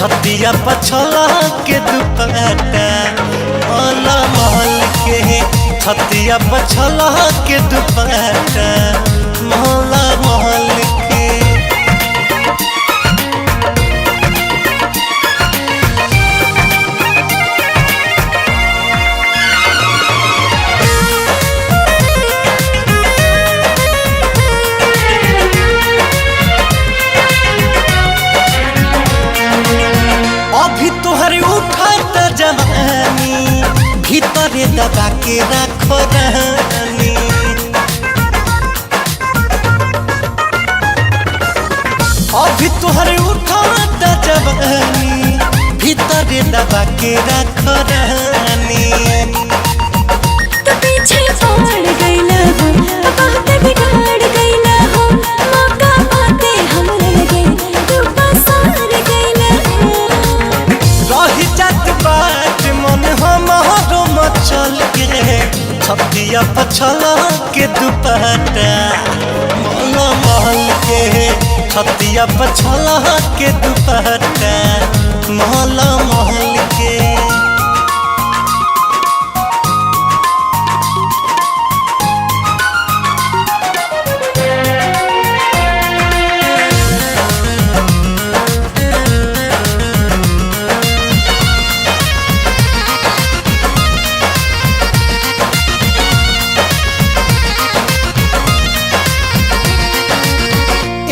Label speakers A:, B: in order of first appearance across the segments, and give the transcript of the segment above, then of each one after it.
A: छतिया पछला के दुपट्टा मोहल्ला महल के छतिया पछला के दुपट्टा मोहल्ला महल के। अभी तोहरे उठाता जवानी भीतरे दबा के रखो रानी। अभी तोहरे उठाता जवानी भीतरे दबा के रखो रानी।
B: तो पीछे पड़ गईला हो बहुत बिगाड़ गईला हो मौका पाते हमरे लगे तू पसार गईला हो।
A: रही जात बात मन हमारो मचल के छतिया पछला के दुपट्टा मोहल्ला महल के छतिया पछला के दुपट्टा मोहल्ला महल के।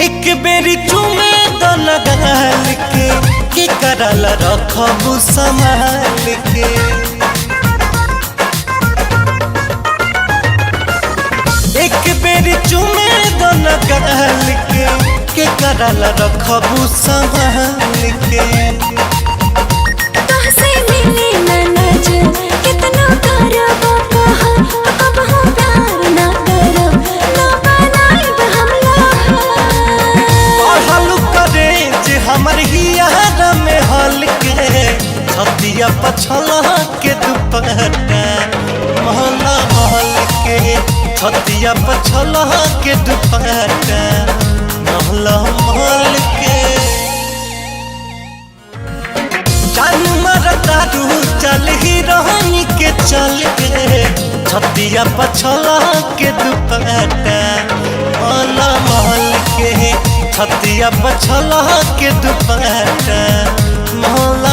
A: एक बेरी चुमे दो लगाल के करल रखबू संभाल के। एक बेरी चुमे दो लगाल के करल रखबू संभाल के।
B: तोहसे मिले ना नजर कितना करबो कहा अब हम प्यार ना करब ना बनाइब हम लोहा।
A: पढ़ल करे जे हमर हियार में हल के छतिया पछला के दुपट्टा मोहल्ला महल के छतिया पछला के दुपट्टा मोहल्ला महल के। जान मरता रू चल ही रहनी के चल के छतिया पछला के दुपट्टा मोहल्ला महल के छतिया पछला के दुपट्टा मोहल्ला